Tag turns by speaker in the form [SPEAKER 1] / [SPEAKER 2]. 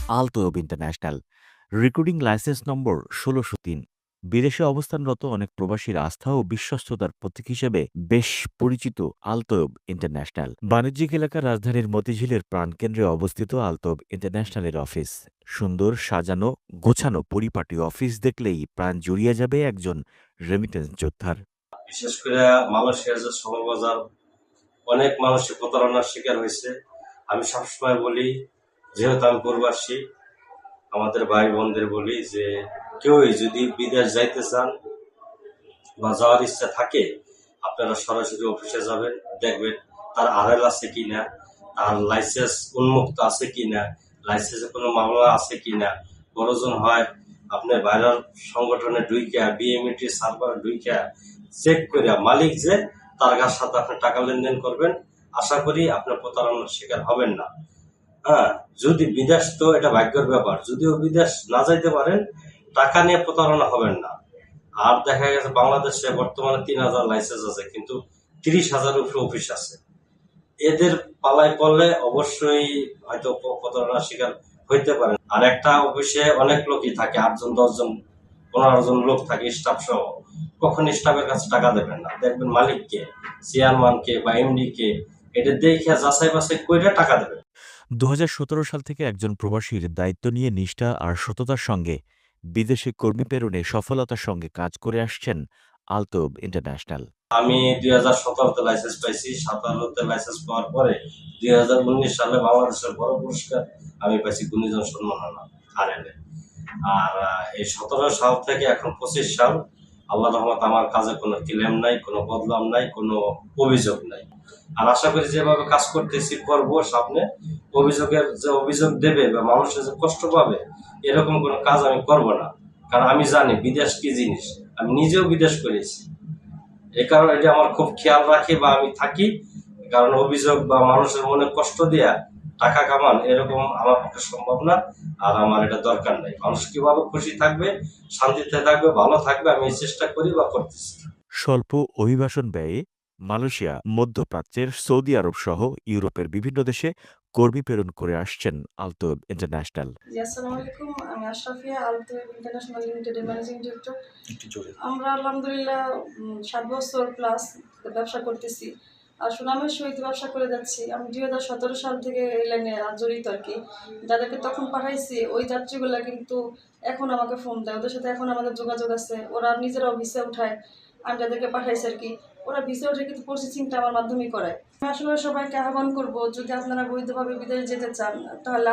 [SPEAKER 1] আলতোয়ব international. Recruiting licence নম্বর ১৬০৩। বিদেশে অবস্থানরত অনেক প্রবাসীর আস্থা ও বিশ্বস্ততার প্রতীক হিসেবে বেশ পরিচিত আলতোয়ব ইন্টারন্যাশনাল। বাণিজ্যিক এলাকার রাজধানীর মতিঝিলের প্রাণকেন্দ্রে অবস্থিত আলতোয়ব ইন্টারন্যাশনালের অফিস। সুন্দর, সাজানো, গোছানো পরিপাটি অফিস দেখলেই প্রাণ জুড়িয়ে যাবে একজন রেমিটেন্স যোদ্ধার।
[SPEAKER 2] বিশেষ করে মালয়েশিয়ার যে শ্রম বাজার, অনেক মানুষের প্রতারণার শিকার হয়েছে। আমি সবসময় বলি, যেহেতু আমি প্রবাসী, আমাদের ভাই বোনদের বলি যে কেউই যদি বিদেশ যাইতে চান বা যাওয়ার ইচ্ছা থাকে, আপনারা সরাসরি অফিসে যাবেন, দেখবেন তার আড়াল আছে কিনা, তার লাইসেন্স উন্মুক্ত আছে কিনা, লাইসেন্সে কোনো মামলা আছে কিনা। প্রয়োজন হয় আপনার বাইরের সংগঠনে ঢুইকা, বিএমইটি সার্ভার ঢুইকা চেক করে মালিক যে, তার কাছ সাথে আপনি টাকা লেনদেন করবেন। আশা করি আপনার প্রতারণার শিকার হবেন না। হ্যাঁ, যদি বিদেশ, তো এটা ভাগ্যের ব্যাপার, যদিও বিদেশ না যাইতে পারেন, টাকা নিয়ে প্রতারণা হবেন না। আর দেখা গেছে বাংলাদেশে বর্তমানে ৩,০০০ লাইসেন্স আছে, কিন্তু ৩০,০০০ উপরে অফিস আছে। এদের পালায় পড়লে অবশ্যই হয়তো প্রতারণার শিকার হইতে পারেন। আর একটা অফিসে অনেক লোকই থাকে, ৮ জন, ১০ জন, ১৫ জন লোক থাকে, স্টাফ সহ। কখন স্টাফের কাছে টাকা দেবেন না, দেখবেন মালিককে, চেয়ারম্যানকে বা এমডি কে, এটা দেখে যাচাই বাছাই করে টাকা দেবেন।
[SPEAKER 1] ২০১৭ সাল থেকে একজন প্রবাসীর দায়িত্ব নিয়ে নিষ্ঠা আর সততার সঙ্গে বিদেশে কর্মী প্রেরণে সফলতার সঙ্গে কাজ করে আসছেন আলতোয়ব ইন্টারন্যাশনাল।
[SPEAKER 2] আমি ২০১৭-তে লাইসেন্স পাইছি। ১৭-তে লাইসেন্স পাওয়ার পরে ২০১৯ সালে বাংলাদেশের বড় পুরস্কার আমি পাইছি, গুণীজন সম্মাননা আরএলএ। আর এই ১৭ সাল থেকে এখন ২৫ সাল, আল্লাহ রহমত, আমার কাজে কোনো ক্লেম নাই, কোনো বদনাম নাই, কোনো অভিযোগ নাই। আর আশা করি যেভাবে কাজ করতেছি, করবো সামনে। অভিযোগের যে অভিযোগ দেবে বা মানুষের যে কষ্ট পাবে, এরকম কোনো কাজ আমি করব না। কারণ আমি জানি বিদেশ কি জিনিস, আমি নিজেও বিদেশ করেছি। এই কারণে এটা আমার খুব খেয়াল রাখি বা আমি থাকি। কারণ অভিযোগ বা মানুষের মনে কষ্ট দেয়া টাকা কামান, এরকম আমার পক্ষে সম্ভব না। আর আমার এটা দরকার নাই। মানুষ কিভাবে খুশি থাকবে, শান্তিতে থাকবে, ভালো থাকবে, আমি এই চেষ্টা করি বা করতেছি।
[SPEAKER 1] স্বল্প অভিবাসন ব্যয়ে মালয়েশিয়া, মধ্যপ্রাচ্যের সৌদি আরব সহ ইউরোপের বিভিন্ন দেশে কর্মী প্রেরণ করে আসছেন আলতোয়ব ইন্টারন্যাশনাল।
[SPEAKER 3] জি, আসসালামু আলাইকুম। আমি আশরাফিয়া, আলতোয়ব ইন্টারন্যাশনাল লিমিটেডের ম্যানেজিং ডিরেক্টর। আমরা আলহামদুলিল্লাহ ৭ বছর প্লাস ব্যবসা করতেছি। আর সুনামের সহিত ব্যবসা করে যাচ্ছি। আমি ২০১৭ সাল থেকে এই লাইনে জড়িত আর কি। যাদেরকে তখন পাঠাইছি, ওই যাত্রীগুলা কিন্তু এখন আমাকে ফোন দেয়। ওদের সাথে এখন আমাদের যোগাযোগ আছে। ওরা নিজেরাও ভিসা উঠায়। আমি যাদেরকে পাঠাইছি আর কি, ওরা ভিসা উঠে কিন্তু প্রসেসিংটা আমার মাধ্যমেই করায়। আমি আসলে সবাইকে আহ্বান করব, যদি আপনারা বৈধভাবে বিদেশ যেতে চান, তাহলে